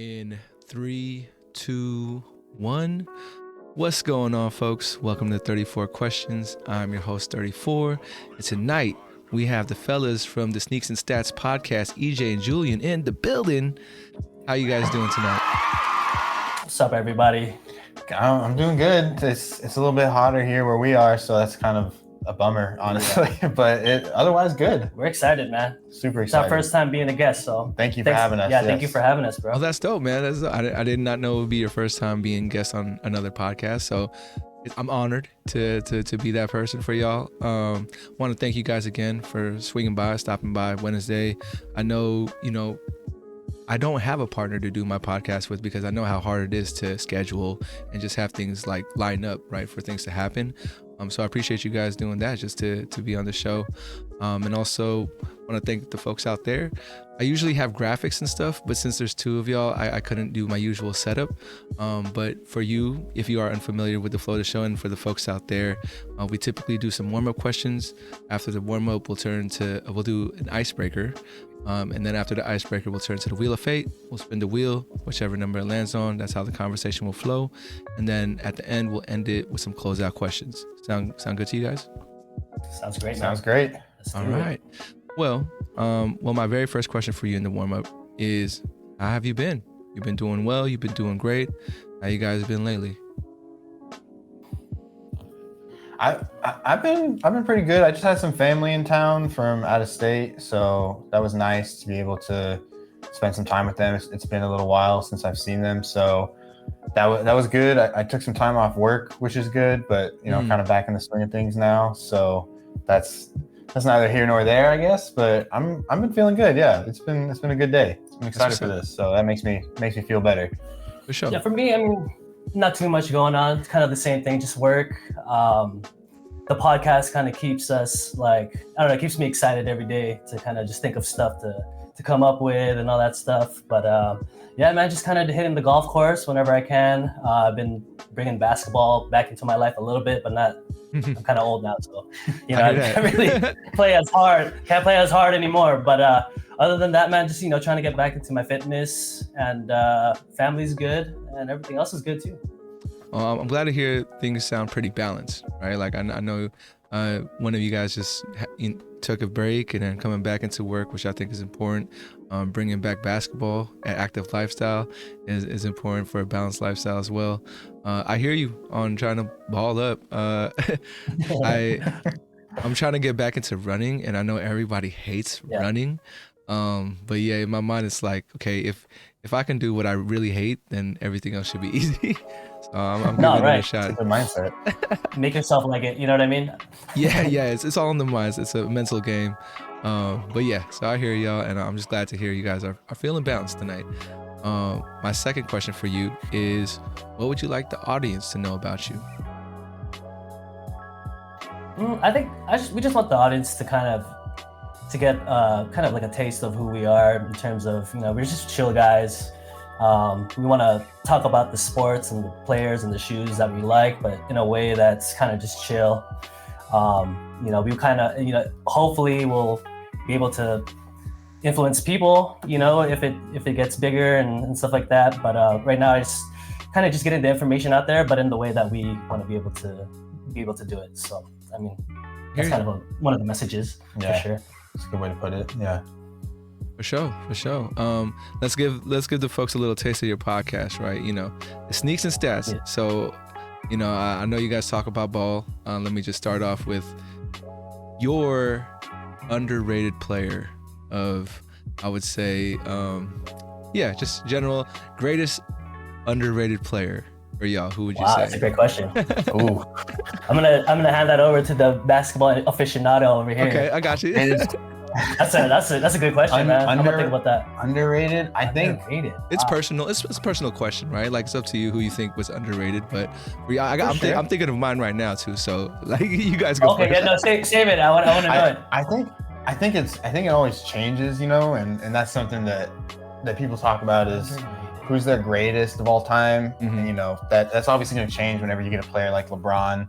In 3, 2, 1. What's going on, folks? Welcome to 34 Questions. I'm your host, 34. And tonight, we have the fellas from the Sneaks and Stats podcast, EJ and Julian, in the building. How you guys doing tonight? What's up, everybody? I'm doing good. It's a little bit hotter here where we are, so that's kind of a bummer, honestly. But otherwise good. We're excited, man. Super excited. It's our first time being a guest, so thank you for having us. Yeah, thank you for having us, bro. Oh, that's dope, man. I did not know it would be your first time being guest on another podcast, so I'm honored to be that person for y'all. Want to thank you guys again for swinging by, stopping by Wednesday. I know, I don't have a partner to do my podcast with because I know how hard it is to schedule and just have things like line up, right, for things to happen. So I appreciate you guys doing that just to be on the show. And also want to thank the folks out there. I usually have graphics and stuff, but since there's two of y'all, I couldn't do my usual setup. But for you, if you are unfamiliar with the flow of the show, and for the folks out there, we typically do some warm-up questions. After the warm-up, we'll do an icebreaker. And then after the icebreaker, we'll turn to the Wheel of Fate. We'll spin the wheel, whichever number it lands on. That's how the conversation will flow. And then at the end, we'll end it with some closeout questions. Sound good to you guys? Sounds great. Sounds great. All right. Well, my very first question for you in the warm-up is, how have you been? You've been doing well. You've been doing great. How you guys been lately? I've been pretty good. I just had some family in town from out of state, so that was nice to be able to spend some time with them. It's been a little while since I've seen them, so that was good. I took some time off work, which is good, but kind of back in the swing of things now. So that's neither here nor there, I guess. But I've been feeling good. Yeah, it's been a good day. I'm excited for this, so that makes me feel better. For sure. Yeah, for me, I mean, not too much going on. It's kind of the same thing, just work. The podcast kind of keeps us keeps me excited every day to kind of just think of stuff to come up with and all that stuff. But yeah, man, just kind of hitting the golf course whenever I can. I've been bringing basketball back into my life a little bit, but not. I'm kind of old now, so I can't really play as hard. Can't play as hard anymore. But other than that, man, just trying to get back into my fitness, and family's good, and everything else is good too. I'm glad to hear things sound pretty balanced, right? Like I know one of you guys just took a break and then coming back into work, which I think is important. Bringing back basketball, an active lifestyle is important for a balanced lifestyle as well. I hear you on trying to ball up. I'm trying to get back into running, and I know everybody hates running. But yeah, in my mind, it's like, okay, if I can do what I really hate, then everything else should be easy. So I'm giving it a shot. It's a good mindset. Make yourself like it. You know what I mean? Yeah. It's all in the minds. It's a mental game. But yeah, so I hear y'all, and I'm just glad to hear you guys are feeling balanced tonight. My second question for you is, what would you like the audience to know about you? I think we just want the audience to get kind of like a taste of who we are in terms of, we're just chill guys. We want to talk about the sports and the players and the shoes that we like, but in a way that's kind of just chill. We kind of, hopefully we'll be able to influence people, if it gets bigger and stuff like that. But right now, it's kind of just getting the information out there, but in the way that we want to be able to do it. So, I mean, that's kind of one of the messages, for sure. That's a good way to put it. Yeah. For sure. Let's give the folks a little taste of your podcast, right? The Sneaks and Stats. Yeah. So, I know you guys talk about ball. Let me just start off with your underrated player of, I would say, just general greatest underrated player for y'all. Who would you say? That's a great question. Ooh. I'm gonna hand that over to the basketball aficionado over here. Okay, I got you. That's a good question, man. I'm gonna think about that. Underrated? I think it's personal. It's a personal question, right? Like, it's up to you who you think was underrated. But I'm thinking of mine right now too. So like, you guys go. Okay, first. Yeah, no, save it. I want to know it. I think it always changes, and that's something that people talk about is who's their greatest of all time. Mm-hmm. And that's obviously going to change whenever you get a player like LeBron,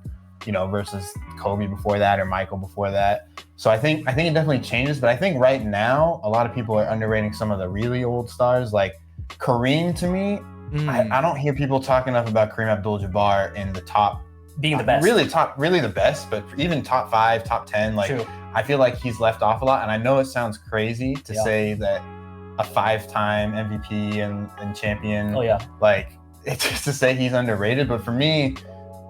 versus Kobe before that or Michael before that. So I think it definitely changes, but I think right now a lot of people are underrating some of the really old stars like Kareem to me, I don't hear people talking enough about Kareem Abdul-Jabbar in the top, being the best. Really the best, but even top 5, top 10, like True. I feel like he's left off a lot. And I know it sounds crazy to say that a 5-time MVP and champion, like it's just to say he's underrated. But for me,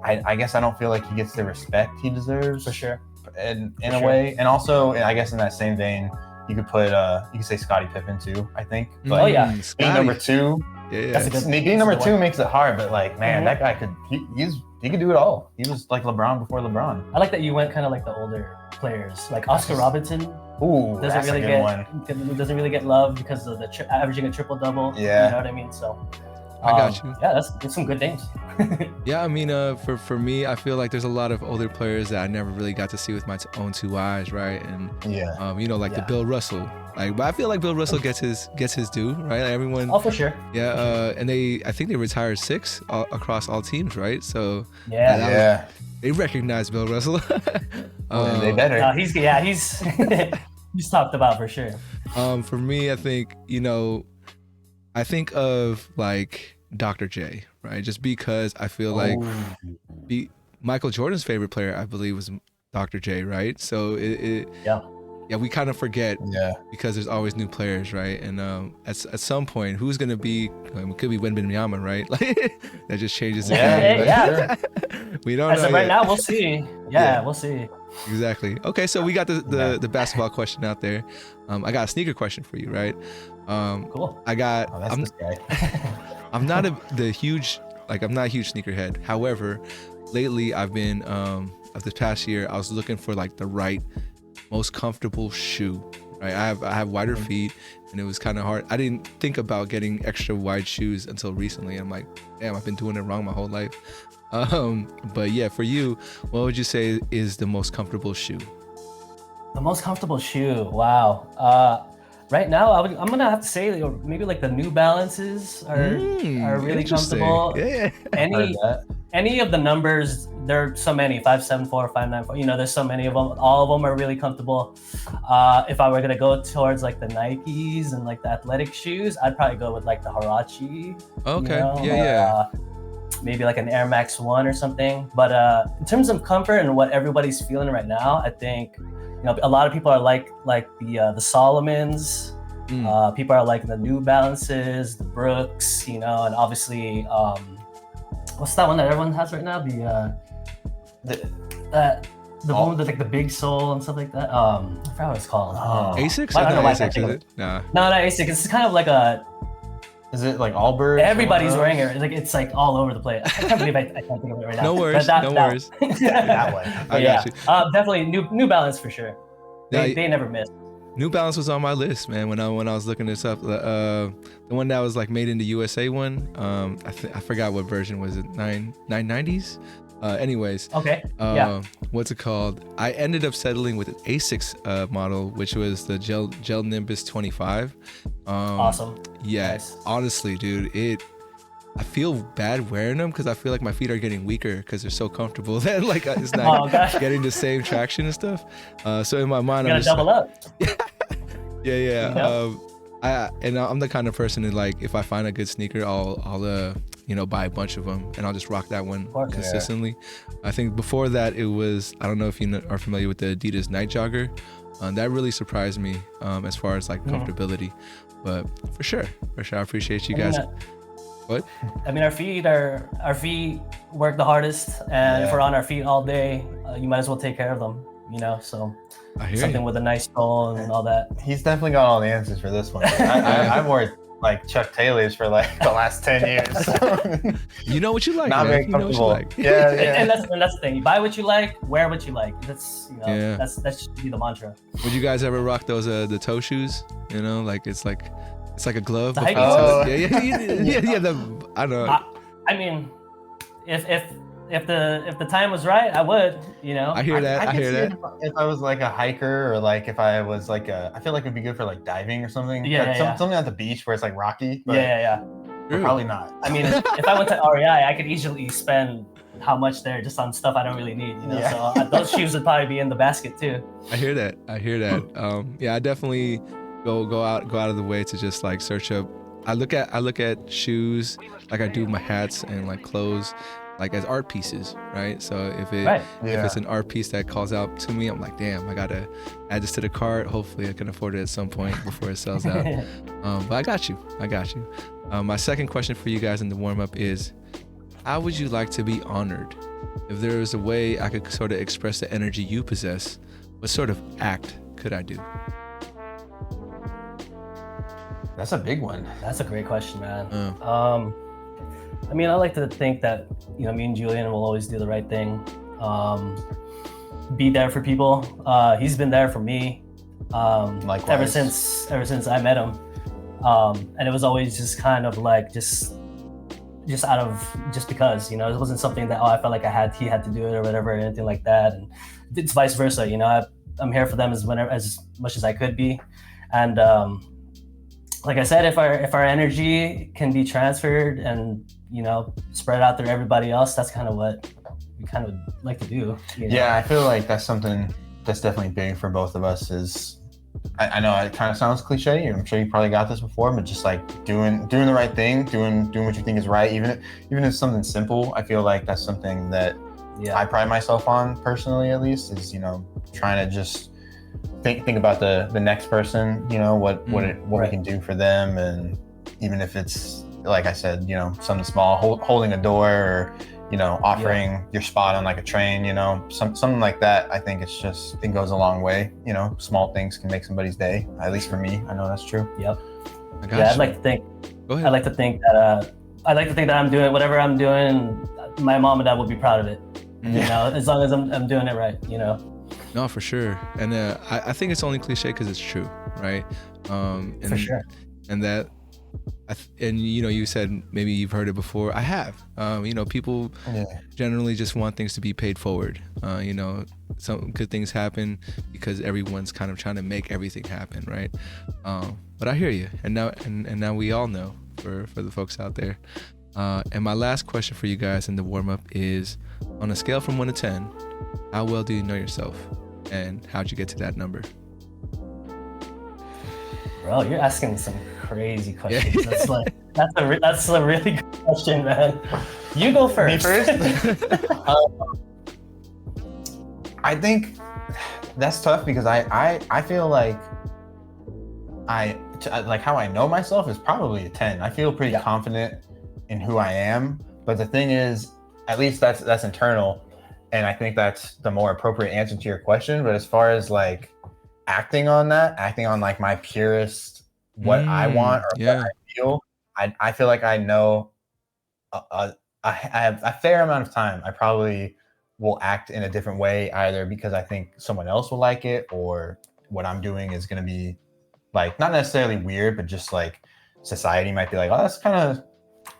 I guess I don't feel like he gets the respect he deserves. For sure. In a way. And also, I guess in that same vein, you could put you could say Scottie Pippen too, I think. But being number 2, being number 2 makes it hard, but like, man, that guy he could do it all. He was like LeBron before LeBron. I like that you went kind of like the older players, like Oscar Robertson. Ooh, doesn't really get love because of the averaging a triple double. Yeah, you know what I mean. So I got you. Yeah, that's some good names. Yeah, I mean, for me, I feel like there's a lot of older players that I never really got to see with my own 2 eyes, right? And you know, like the Bill Russell. Like, but I feel like Bill Russell gets his due, right? Like everyone. Oh, for sure. Yeah, and I think they retired 6 across all teams, right? So they recognize Bill Russell. They better. He's he's talked about for sure. For me, I think, you know, I think of like Dr. J, right? Just because I feel like Michael Jordan's favorite player, I believe, was Dr. J, right? So we kind of forget because there's always new players, right? And at some point, who's gonna be? It could be Wembanyama, right? Like that just changes the game. We don't know. As of right now, we'll see. We'll see. Exactly. Okay, so we got the basketball question out there. I got a sneaker question for you, right? Cool. I got. This guy. I'm not a huge sneakerhead. However, lately I've been of this past year, I was looking for like the right, most comfortable shoe. Right, I have wider feet, and it was kind of hard. I didn't think about getting extra wide shoes until recently. I'm like, damn, I've been doing it wrong my whole life. But yeah, for you, what would you say is the most comfortable shoe? The most comfortable shoe. Wow. Right now, I'm gonna have to say maybe like the New Balances are really comfortable. Yeah. Any of the numbers, there are so many, 574, 594. You know, there's so many of them. All of them are really comfortable. If I were gonna go towards like the Nikes and like the athletic shoes, I'd probably go with like the Huarache. Okay. You know? Maybe like an Air Max 1 or something. But in terms of comfort and what everybody's feeling right now, I think, you know, a lot of people are like the Solomons. People are like the New Balances, the Brooks, you know, and obviously, what's that one that everyone has right now? The one with like the big sole and stuff like that. I forgot what it's called. Asics? I don't know why Asics, is it? No, not Asics. It's kind of like a. Is it like Allbirds? Everybody's wearing it. Like it's like all over the place. I can't believe I can't think of it right now. No worries. No worries. That way. I got you. Definitely New Balance for sure. They never miss. New Balance was on my list, man. When I was looking this up, the one that was like made in the USA one. I forgot what version was it. 990s. Anyways. Okay. What's it called? I ended up settling with an Asics model, which was the Gel Nimbus 25. Awesome. Yeah. Nice. Honestly, dude, I feel bad wearing them because I feel like my feet are getting weaker because they're so comfortable that like it's not getting the same traction and stuff. So in my mind, I'm just double up. Yeah. I'm the kind of person that like if I find a good sneaker, I'll buy a bunch of them and I'll just rock that one consistently. I think before that it was, I don't know if you are familiar with the Adidas Night Jogger. That really surprised me as far as like comfortability. But for sure, I appreciate you guys. What? I mean, our feet work the hardest, and if we're on our feet all day, you might as well take care of them. You know, so something with a nice sole and all that. He's definitely got all the answers for this one. I wore like Chuck Taylors for like the last 10 years. So. You know what you like. Not very comfortable. Like. Yeah. And that's the thing. You buy what you like, wear what you like. That's that should be the mantra. Would you guys ever rock those the toe shoes? You know, like it's like a glove. Yeah. I don't know. I mean, if the time was right, I would. You know. I hear that. I hear that. If I was like a hiker or like if I was like I feel like it'd be good for like diving or something. Something at the beach where it's like rocky. But probably not. I mean, if I went to REI, I could easily spend how much there just on stuff I don't really need. You know, so those shoes would probably be in the basket too. I hear that. I definitely go out of the way to just like search up I look at shoes like I do my hats and like clothes, like as art pieces, right? So if it's an art piece that calls out to me, I'm like, damn, I gotta add this to the cart. Hopefully I can afford it at some point before it sells out. But I got you. My second question for you guys in the warm-up is, how would you like to be honored? If there was a way I could sort of express the energy you possess, what sort of act could I do? That's a big one. That's a great question, man. I mean, I like to think that, me and Julian will always do the right thing. Be there for people. He's been there for me. Likewise. Ever since I met him. And it was always just kind of like just because, it wasn't something that, I felt like he had to do it or whatever, or anything like that. And it's vice versa, I'm here for them as much as I could be. And, like I said, if our energy can be transferred and, spread out through everybody else, that's kind of what we kind of like to do. Yeah, I feel like that's something that's definitely big for both of us is, I know it kind of sounds cliche. I'm sure you probably got this before, but just like doing the right thing, doing what you think is right, even if it's something simple. I feel like that's something that I pride myself on personally, at least, is trying to just think about the next person, what we can do for them, and even if it's like I said, something small, holding a door, or offering your spot on like a train, something like that. I think it goes a long way. Small things can make somebody's day. At least for me, I know that's true. Yep. I'd like to think that I'm doing whatever I'm doing. My mom and dad will be proud of it. As long as I'm doing it right. No, for sure. And I think it's only cliche because it's true, right? For sure. And that, you said maybe you've heard it before. I have. People generally just want things to be paid forward. Some good things happen because everyone's kind of trying to make everything happen, right? But I hear you, and now we all know for the folks out there. And my last question for you guys in the warm up is, on a scale from 1 to 10, how well do you know yourself, and how'd you get to that number? Bro, you're asking some crazy questions. That's a really good question, man. You go first. Me first? I think that's tough because I feel like how I know myself is probably a 10. I feel pretty confident in who I am, but the thing is, at least that's internal, and I think that's the more appropriate answer to your question. But as far as like acting on like my purest, what I want or what I feel, I feel like I know I have a fair amount of time. I probably will act in a different way, either because I think someone else will like it, or what I'm doing is going to be like not necessarily weird, but just like society might be like, oh, that's kind of,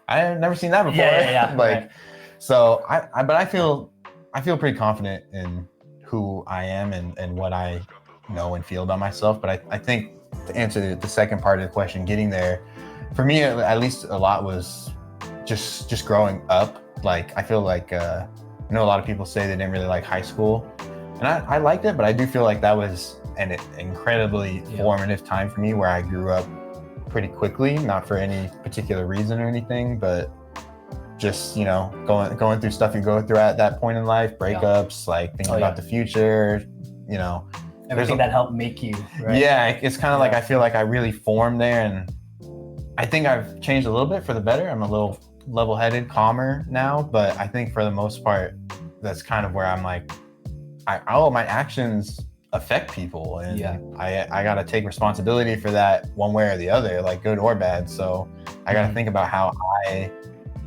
I've never seen that before. Yeah. Like, so but I feel pretty confident in who I am and what I know and feel about myself. But I think to answer the second part of the question, getting there, for me, at least a lot was just growing up. Like, I feel like, I know a lot of people say they didn't really like high school, and I liked it, but I do feel like that was an incredibly formative time for me, where I grew up pretty quickly, not for any particular reason or anything, but just, going through stuff you go through at that point in life, breakups, like thinking about the future, everything that helped make you, right? Yeah, it's kind of like, I feel like I really formed there, and I think I've changed a little bit for the better. I'm a little level-headed, calmer now, but I think for the most part, that's kind of where I'm like, my actions affect people, and I got to take responsibility for that one way or the other, like good or bad. So I got to think about how I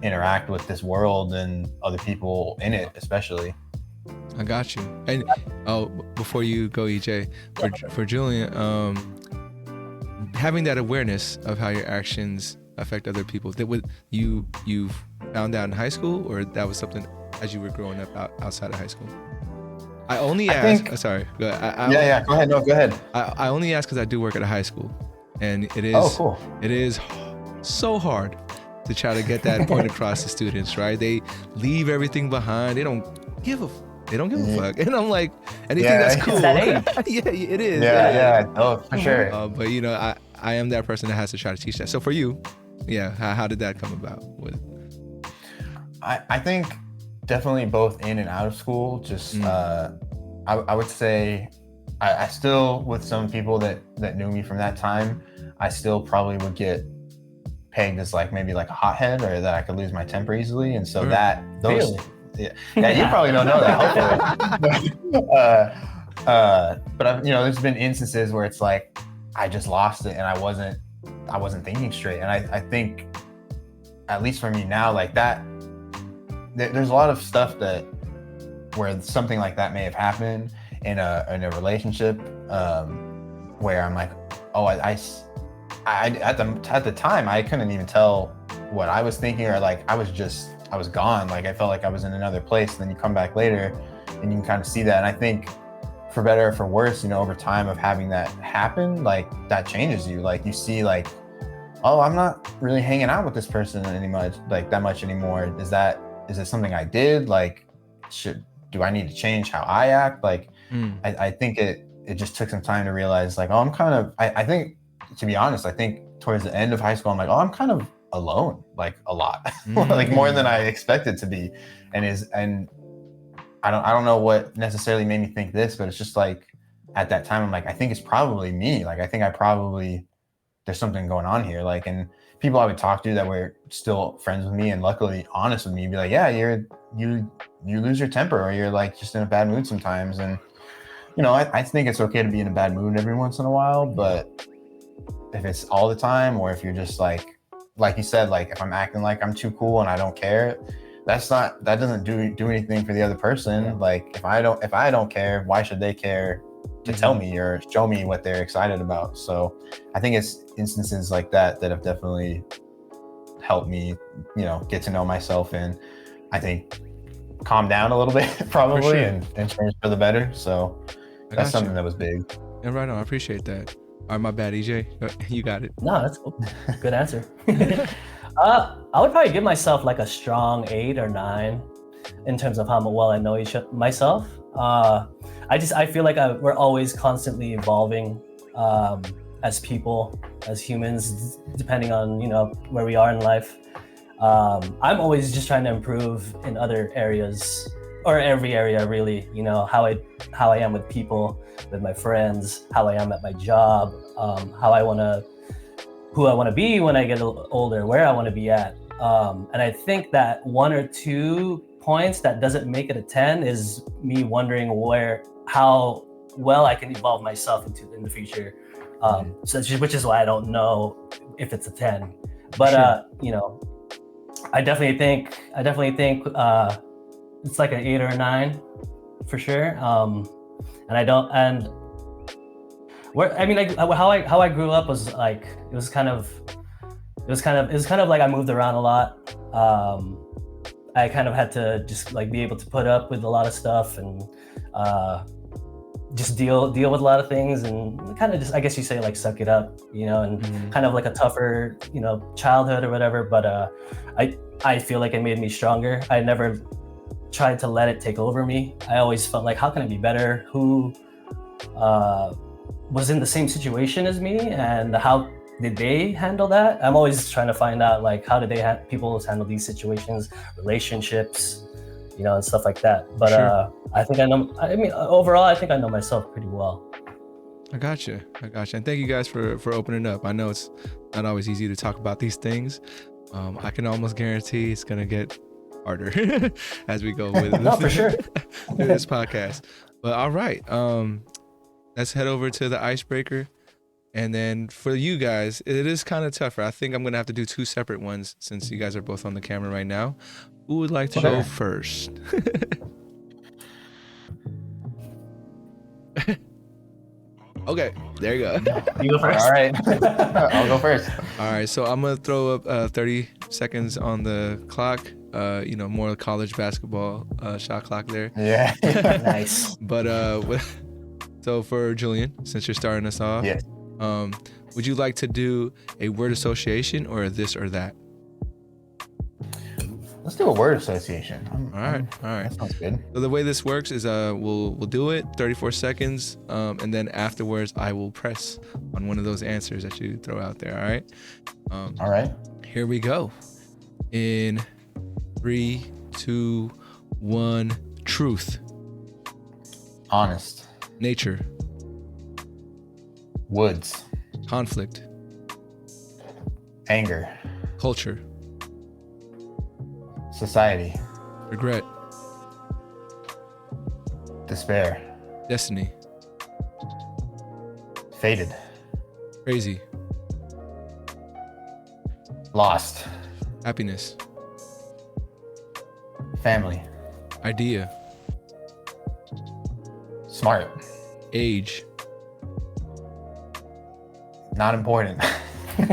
interact with this world and other people in it, especially. I got you. And before you go, EJ, for Julian, having that awareness of how your actions affect other people, that you found out in high school, or that was something as you were growing up outside of high school? I only ask. Sorry. Go ahead. Go ahead. No, go ahead. I only ask because I do work at a high school, and it is. Oh, cool. It is so hard to try to get that point across to students, right? They leave everything behind. They don't give a fuck. And I'm like, and they think that's cool. That age. Yeah, it is. Yeah. Oh, for sure. But I am that person that has to try to teach that. So for you, yeah, how did that come about? I think definitely both in and out of school. Just I would say I still, with some people that knew me from that time, I still probably would get pegged as like maybe like a hothead, or that I could lose my temper easily. And so those Really? yeah, you probably don't know that, hopefully. But I've, there's been instances where it's like I just lost it and I wasn't thinking straight. And I think, at least for me now, like that, there's a lot of stuff where something like that may have happened in a relationship, where I'm like, oh, I at the time I couldn't even tell what I was thinking, or like I was gone. Like I felt like I was in another place. And then you come back later and you can kind of see that. And I think, for better or for worse, over time of having that happen, like that changes you. Like you see like, oh, I'm not really hanging out with this person that much anymore. Is it something I did? Like, do I need to change how I act? Like, I think it just took some time to realize like, oh, I think, to be honest, I think towards the end of high school, I'm like, oh, I'm kind of alone, like a lot, like more than I expected to be. And I don't know what necessarily made me think this, but it's just like, at that time, I'm like, I think it's probably me. Like, I think there's something going on here. Like, and people I would talk to that were still friends with me and luckily honest with me, be like, yeah, you lose your temper, or you're like just in a bad mood sometimes. And, I think it's okay to be in a bad mood every once in a while, but if it's all the time, or if you're just like you said, like if I'm acting like I'm too cool and I don't care, that doesn't do anything for the other person. Yeah. Like if I don't care, why should they care to tell me or show me what they're excited about? So I think it's instances like that have definitely helped me, get to know myself, and I think calm down a little bit probably, sure. and change for the better. So that's something that was big. And right on, I appreciate that. All right, my bad, EJ. You got it. No, that's cool. Good answer. I would probably give myself like a strong 8 or 9 in terms of how well I know myself. I feel like we're always constantly evolving as people, as humans, depending on where we are in life. I'm always just trying to improve in other areas, or every area really. How I am with people, with my friends, how I am at my job, who I want to be when I get older, where I want to be at. And I think that 1 or 2 points that doesn't make it a 10 is me wondering how well I can evolve myself in the future. Which is why I don't know if it's a 10. But sure. I definitely think it's like an 8 or a 9 for sure. How I grew up was like, it was kind of like I moved around a lot. I kind of had to just like be able to put up with a lot of stuff and just deal with a lot of things, and kind of just, I guess you say, like suck it up, and kind of like a tougher, childhood or whatever. But I feel like it made me stronger. I never tried to let it take over me. I always felt like, how can I be better? Who was in the same situation as me, and how did they handle that? I'm always trying to find out, like, how did people handle these situations, relationships, and stuff like that. But sure. Overall, I think I know myself pretty well. I got you. And thank you guys for opening up. I know it's not always easy to talk about these things. I can almost guarantee it's going to get harder as we go with no, for sure. this podcast. But all right. Let's head over to the icebreaker. And then for you guys, it is kind of tougher. I think I'm going to have to do 2 separate ones since you guys are both on the camera right now. Who would like to go first? Okay, there you go. You go first. All right. I'll go first. All right, so I'm going to throw up 30 seconds on the clock. More college basketball shot clock there. Yeah. Nice. But so for Julian, since you're starting us off, yes. Would you like to do a word association or a this or that? Let's do a word association. All right. That sounds good. So the way this works is we'll do it 34 seconds, and then afterwards I will press on one of those answers that you throw out there. All right. All right. here we go. In 3, 2, 1. Truth. Honest. Nature. Woods. Conflict. Anger. Culture. Society. Regret. Despair. Destiny. Fated. Crazy. Lost. Happiness. Family. Idea. Smart. Age. Not important.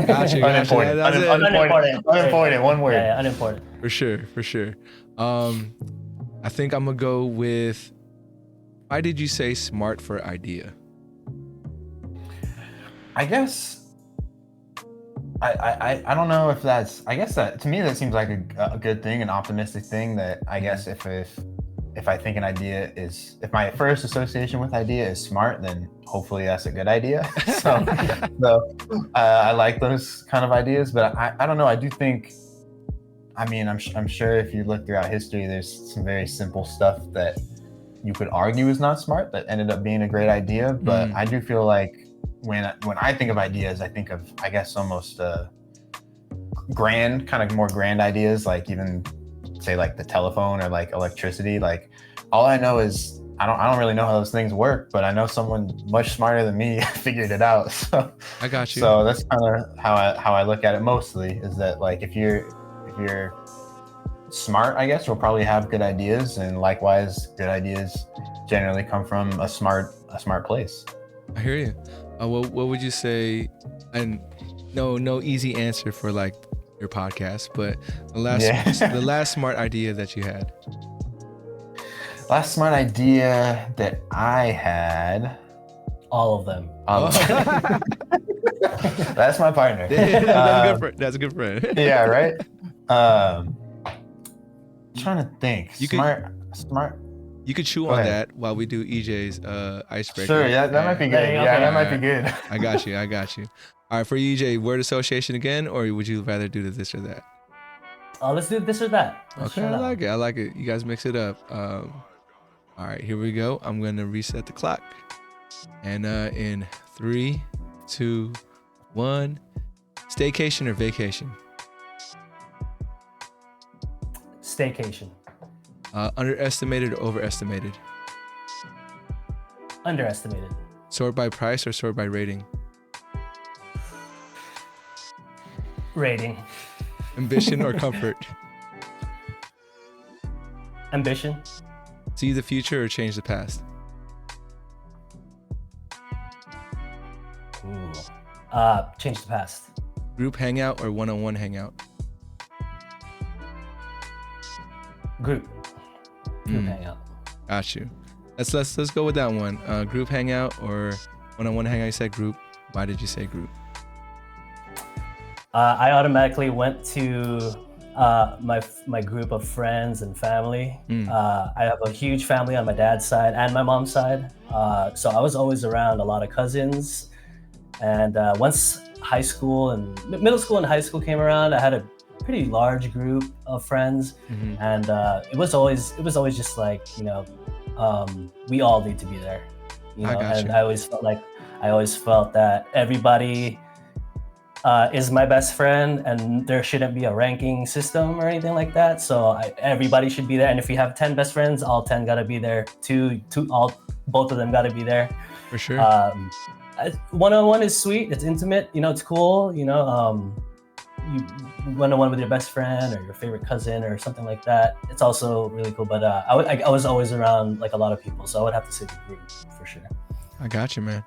Gotcha. Unimportant. That's it. Unimportant. Unimportant. One word. Yeah, unimportant. For sure. I think I'm gonna go with, why did you say smart for idea? I guess I don't know if that's, I guess that to me that seems like a good thing, an optimistic thing, that I guess if I think an idea is, if my first association with idea is smart, then hopefully that's a good idea. so I like those kind of ideas, but I don't know. I do think, I mean, I'm sure if you look throughout history, there's some very simple stuff that you could argue is not smart that ended up being a great idea. But I do feel like when I think of ideas, I think of, I guess, almost grand, kind of more grand ideas, like even say like the telephone or like electricity. Like all I know is I don't really know how those things work, but I know someone much smarter than me figured it out. So I got you. So that's kind of how I look at it mostly, is that like if you're smart, I guess you'll probably have good ideas, and likewise good ideas generally come from a smart place. I hear you. What would you say? And no easy answer for like your podcast, but the last smart idea that you had. Last smart idea that I had. All of them. That's my partner. That's a good friend. Yeah, right. Trying to think. Smart. You could chew on that while we do EJ's icebreaker. Sure, yeah, that might be good. Yeah, that might be good. I got you. All right, for you, EJ, word association again, or would you rather do this or that? Let's do this or that. Okay, I like it. You guys mix it up. All right, here we go. I'm going to reset the clock. And in 3, 2, 1. Staycation or vacation? Staycation. Underestimated or overestimated? Underestimated. Sort by price or sort by rating? Rating. Ambition or comfort? Ambition. See the future or change the past? Change the past. Group hangout or one-on-one hangout? Group hangout. Got you. Let's go with that one. Group hangout or one-on-one hangout? You said group. Why did you say group? I automatically went to my group of friends and family. I have a huge family on my dad's side and my mom's side. So I was always around a lot of cousins. And once high school and middle school and high school came around, I had a pretty large group of friends. And it was always just like, we all need to be there. I always felt that everybody is my best friend, and there shouldn't be a ranking system or anything like that. So everybody should be there. And if you have 10 best friends, all 10 gotta be there. Both of them gotta be there. For sure. One-on-one is sweet. It's intimate. It's cool. You one-on-one with your best friend or your favorite cousin or something like that. It's also really cool. But I was always around like a lot of people, so I would have to say the group for sure. I got you, man.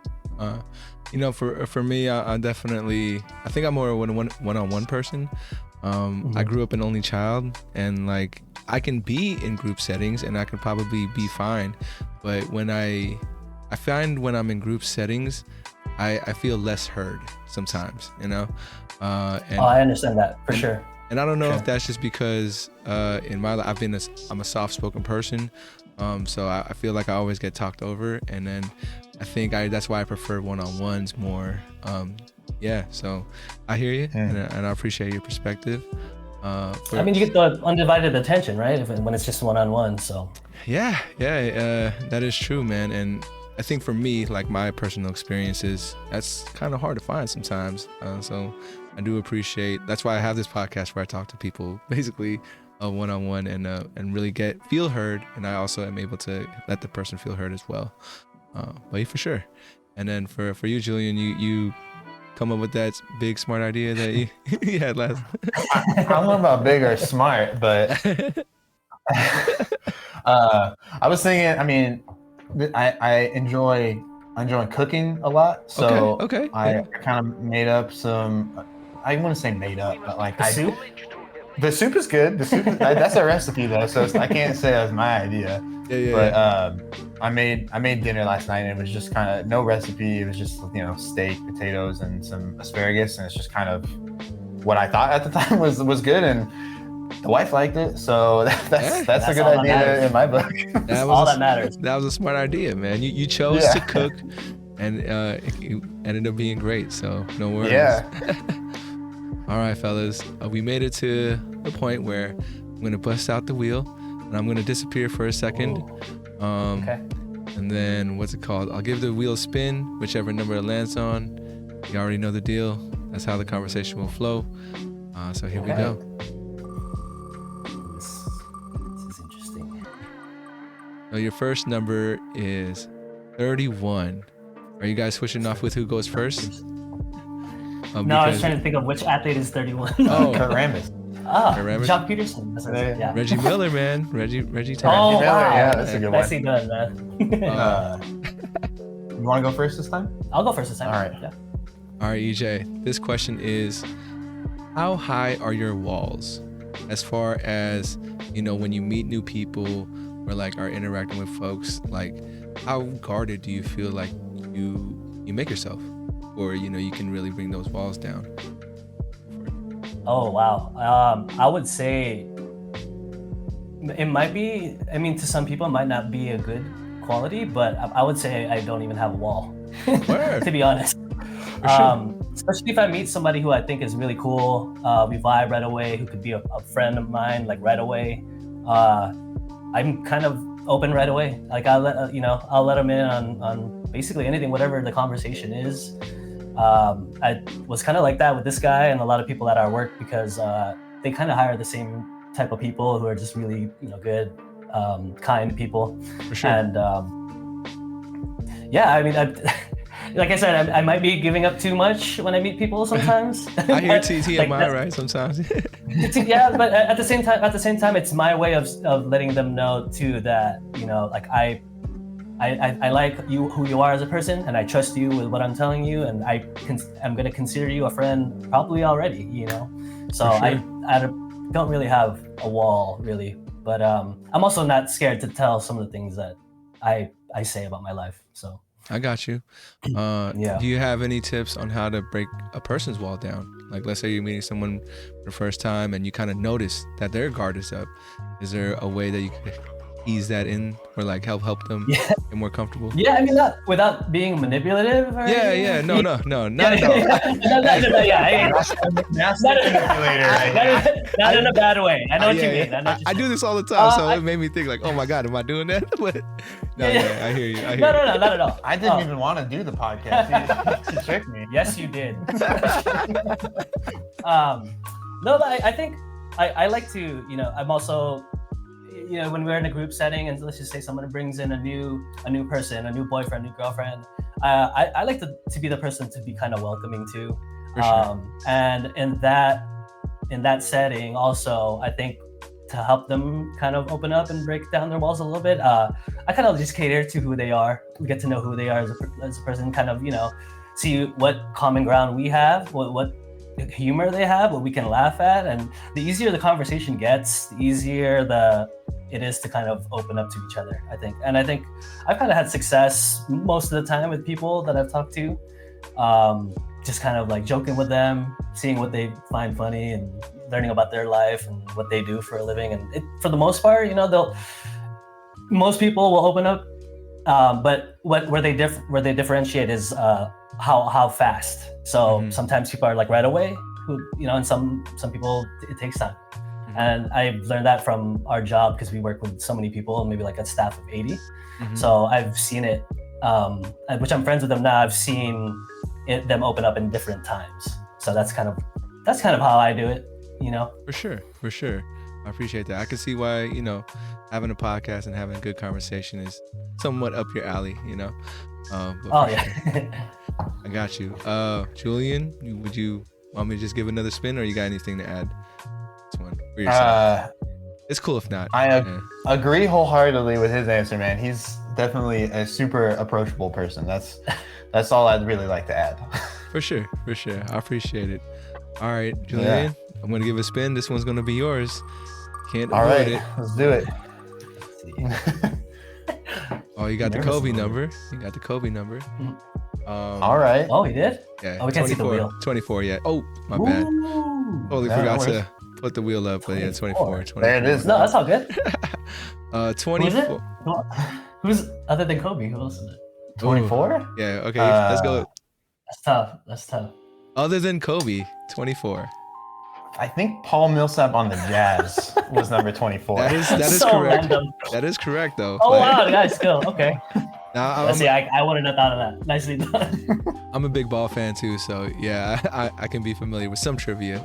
For me, I definitely, I think I'm more of a one-on-one person. I grew up an only child, and like I can be in group settings and I can probably be fine, but when I find when I'm in group settings, I feel less heard sometimes, I understand that for sure. And I don't know if that's just because in my life I'm a soft-spoken person, So I feel like I always get talked over, and then I think that's why I prefer one-on-ones more. Yeah, so I hear you, and I appreciate your perspective. I mean, you get the undivided attention, right? When it's just one-on-one. So yeah, that is true, man. And I think for me, like my personal experiences, that's kind of hard to find sometimes. So I do appreciate. That's why I have this podcast where I talk to people, basically one-on-one, and really feel heard. And I also am able to let the person feel heard as well. But yeah, for sure. And then for you, Julian, you come up with that big smart idea that you had last. I don't know about big or smart, but I was thinking. I mean, I enjoy cooking a lot, so Okay. I kind of made up some. I wouldn't say made up, but like soup. The soup is good. The soup that's a recipe though, so I can't say that was my idea. Yeah. I made dinner last night, and it was just kind of no recipe. It was just steak, potatoes, and some asparagus, and it's just kind of what I thought at the time was good, and the wife liked it, so that's a good idea in my book. That's all that matters. That was a smart idea, man. You chose to cook, and it ended up being great. So no worries. Yeah. All right, fellas, we made it to the point where I'm gonna bust out the wheel, and I'm gonna disappear for a second. Okay. And then what's it called? I'll give the wheel a spin, whichever number it lands on. You already know the deal. That's how the conversation will flow. So here we go. This is interesting. So your first number is 31. Are you guys switching off with who goes first? No, I was trying to think of which athlete is 31. Oh, Kurt Rambis. John Peterson. Yeah. Reggie Miller, man. Reggie Taylor. Oh, wow. Yeah, that's a good one. Nicely done, man. You want to go first this time? I'll go first this time. All right. Yeah. All right, EJ. This question is, how high are your walls? As far as, when you meet new people or like are interacting with folks, like how guarded do you feel like you make yourself? Or, you can really bring those walls down? Oh, wow. I would say it might be, to some people, it might not be a good quality, but I would say I don't even have a wall, to be honest. Sure. Especially if I meet somebody who I think is really cool, we vibe right away, who could be a friend of mine, like right away. I'm kind of open right away. Like I'll let them in on basically anything, whatever the conversation is. I was kind of like that with this guy and a lot of people at our work because they kind of hire the same type of people who are just really, good, kind people. For sure. And like I said, I might be giving up too much when I meet people sometimes. I hear TMI, right? Sometimes. Yeah, but at the same time, it's my way of letting them know too that like I like you, who you are as a person, and I trust you with what I'm telling you, and I'm gonna consider you a friend probably already, So For sure. I don't really have a wall really, but I'm also not scared to tell some of the things that I say about my life. So I got you. Yeah. Do you have any tips on how to break a person's wall down? Like, let's say you're meeting someone for the first time and you kind of notice that their guard is up. Is there a way that you could ease that in or like help them get more comfortable? Yeah, not without being manipulative. Or Yeah. No, not at all. Not in a bad way. I know what you mean. I do this all the time, so it made me think like, oh my God, am I doing that? But I hear you. No, not at all. I didn't even want to do the podcast. You tricked me. Yes, you did. No, but I think I like to, I'm also, when we're in a group setting and let's just say someone brings in a new person, a new boyfriend, new girlfriend, I like to be the person to be kind of welcoming to. For sure. And in that setting also, I think to help them kind of open up and break down their walls a little bit, I kind of just cater to who they are, get to know who they are as a person, kind of, see what common ground we have, what humor they have, what we can laugh at. And the easier the conversation gets, the easier it is to kind of open up to each other, I think. And I think I've kind of had success most of the time with people that I've talked to, just kind of like joking with them, seeing what they find funny and learning about their life and what they do for a living. And for the most part, most people will open up, but where they differentiate is how fast. So sometimes people are like right away, and some people it takes time. And I've learned that from our job because we work with so many people, maybe like a staff of 80. So I've seen it, which I'm friends with them now. I've seen them open up in different times. So that's kind of how I do it, For sure. I appreciate that. I can see why, having a podcast and having a good conversation is somewhat up your alley, Oh yeah. Sure. I got you. Julian, would you want me to just give another spin, or you got anything to add? This one for yourself. It's cool if not. I agree wholeheartedly with his answer, man. He's definitely a super approachable person. That's all I'd really like to add. For sure. I appreciate it. All right, Julian, I'm gonna give a spin. This one's gonna be yours. Can't avoid it. Let's do it. Oh, you got the Kobe number. All right. Oh, he did? Yeah. Oh, we can't see the wheel. 24, yeah. Oh, my bad. Totally forgot to put the wheel up, but yeah, 24. There it is. No, that's all good. 24. Who's other than Kobe? Who else is it? 24? Yeah, okay, let's go. That's tough. Other than Kobe, 24. I think Paul Millsap on the Jazz was number 24. That is So correct. random. That is correct, though. Oh, wow, the guy's still, okay. Now, See, I wouldn't have thought of that. Nicely done. I'm a big ball fan, too, so yeah, I can be familiar with some trivia.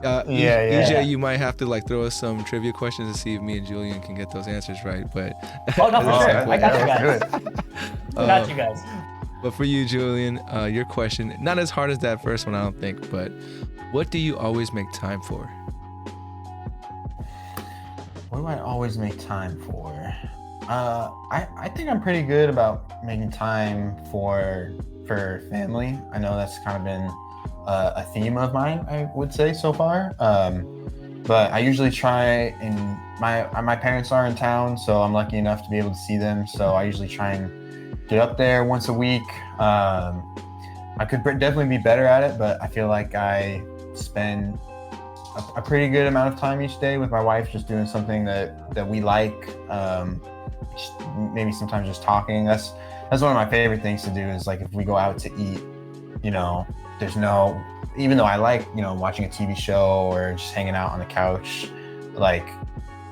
EJ, you might have to like throw us some trivia questions to see if me and Julian can get those answers right, but... Oh, no, for sure. I got you guys. I got you guys. But for you, Julian, your question, not as hard as that first one, I don't think, but what do you always make time for? What do I always make time for? I think I'm pretty good about making time for family. I know that's kind of been a theme of mine, I would say, so far. But I usually try, and my parents are in town, so I'm lucky enough to be able to see them. So I usually try and get up there once a week. I could definitely be better at it, but I feel like I spend a pretty good amount of time each day with my wife, just doing something that we like. Maybe sometimes just talking. That's one of my favorite things to do, is like if we go out to eat, there's no, even though I like, watching a TV show or just hanging out on the couch, like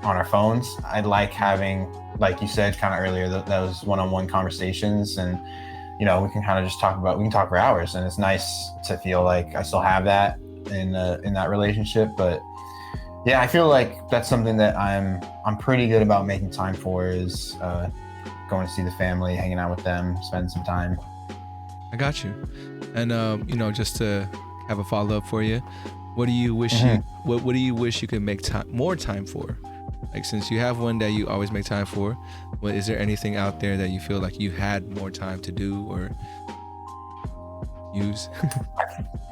on our phones, I like having, like you said kind of earlier, those one-on-one conversations, and we can kind of just we can talk for hours, and it's nice to feel like I still have that in that relationship. But yeah, I feel like that's something that I'm pretty good about making time for, is going to see the family, hanging out with them, spending some time. I got you. And just to have a follow-up for you, what do you wish what do you wish you could make more time for? Like, since you have one that you always make time for, is there anything out there that you feel like you had more time to do or use?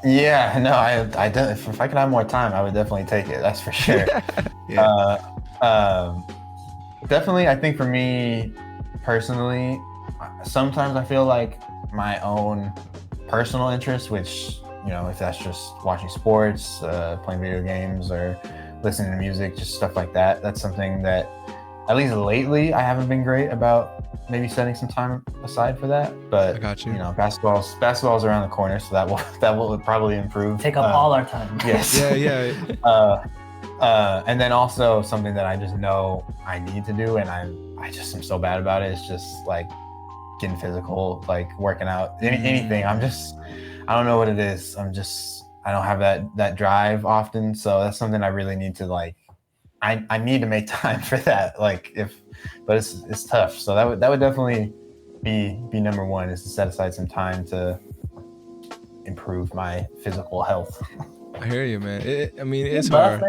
Yeah, no, I if I could have more time, I would definitely take it. That's for sure. Definitely, I think for me personally, sometimes I feel like my own personal interests, which, if that's just watching sports, playing video games, or listening to music, just stuff like that. That's something that, at least lately, I haven't been great about maybe setting some time aside for that. But I got you. Basketball's around the corner, so that will probably improve. Take up all our time. Yes. Yeah. And then also something that I just know I need to do, and I just am so bad about it, is just like getting physical, like working out, anything. I don't know what it is. I don't have that drive often, so that's something I really need to like. I need to make time for that. But it's tough. So that would definitely be number one, is to set aside some time to improve my physical health. I hear you, man. It's hard.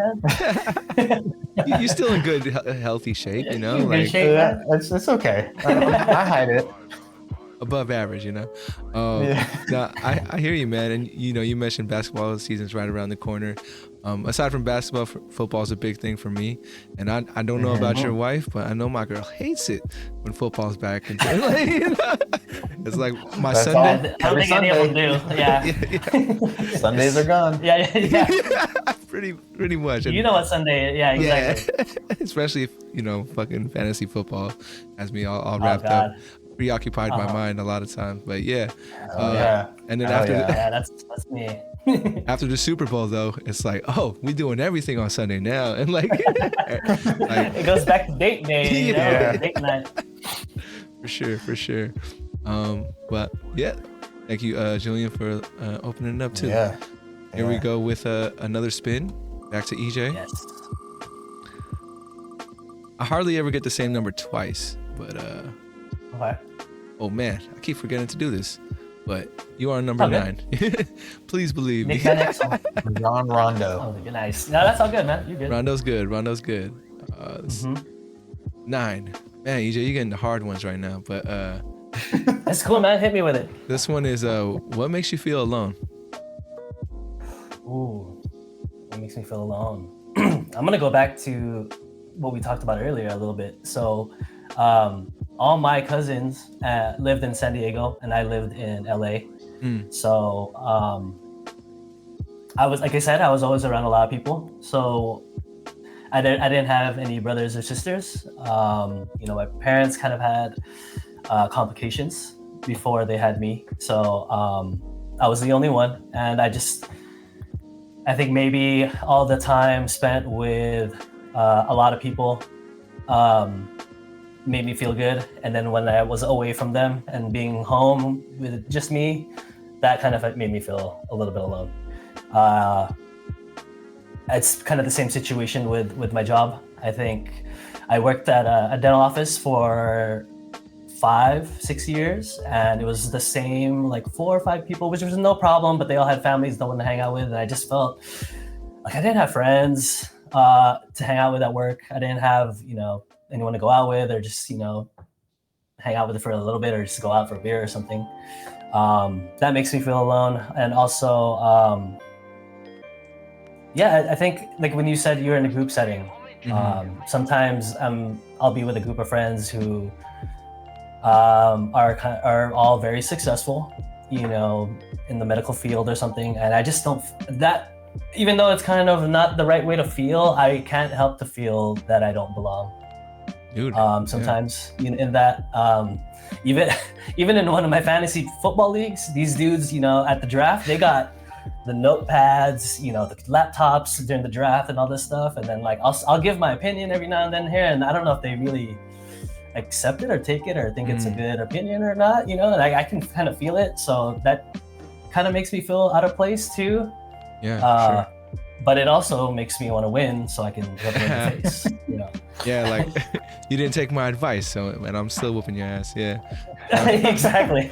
You're still in good, healthy shape, Good shape, man. It's okay. I hide it. Above average, Now, I hear you, man. And you mentioned basketball season's right around the corner. Aside from basketball, football is a big thing for me. And I don't know about your wife, but I know my girl hates it when football's back. And it's like my That's Sunday. I don't think any of them do. Yeah. Sundays are gone. Yeah. pretty much. You know what Sunday is. Yeah, exactly. Especially if, fucking fantasy football has me all Oh, wrapped God. up, preoccupied my mind a lot of times. But yeah. And then Yeah, that's me. after the Super Bowl, though, it's like, oh, we doing everything on Sunday now. And like It goes back to date day, date night. For sure. But yeah, thank you, Julian, for opening it up too. Yeah. Here we go with another spin. Back to EJ. Yes. I hardly ever get the same number twice, but Okay. oh man, I keep forgetting to do this. But you are number 9. Please believe me. Nick, that next one. John Rondo. Oh, nice. No, that's all good, man. You're good. Rondo's good. 9. Man, EJ, you're getting the hard ones right now. But That's cool, man. Hit me with it. this one is what makes you feel alone? Ooh, what makes me feel alone? I'm gonna go back to what we talked about earlier a little bit. So, all my cousins lived in San Diego, and I lived in LA. So, I was, like I said, I was always around a lot of people. So, I didn't have any brothers or sisters. My parents kind of had complications before they had me. So, I was the only one, and I think maybe all the time spent with a lot of people made me feel good. And then when I was away from them and being home with just me, that kind of made me feel a little bit alone. It's kind of the same situation with my job. I think I worked at a dental office for 5-6 years, and it was the same, like 4 or 5 people, which was no problem, but they all had families, no one to hang out with, and I just felt like I didn't have friends to hang out with at work. I didn't have anyone to go out with, or just hang out with for a little bit, or just go out for a beer or something. That makes me feel alone. And also I think, like when you said you're in a group setting, sometimes I'll be with a group of friends who are all very successful, in the medical field or something, and I just don't, that even though it's kind of not the right way to feel, I can't help to feel that I don't belong. Dude. Sometimes in that, even in one of my fantasy football leagues, these dudes, at the draft, they got the notepads, the laptops during the draft and all this stuff, and then like I'll give my opinion every now and then here, and I don't know if they really accept it or take it or think it's a good opinion or not, and I can kind of feel it, so that kind of makes me feel out of place too. Sure. But it also makes me want to win, so I can rub it in the face. Yeah, like you didn't take my advice, and I'm still whooping your ass. Yeah. Exactly.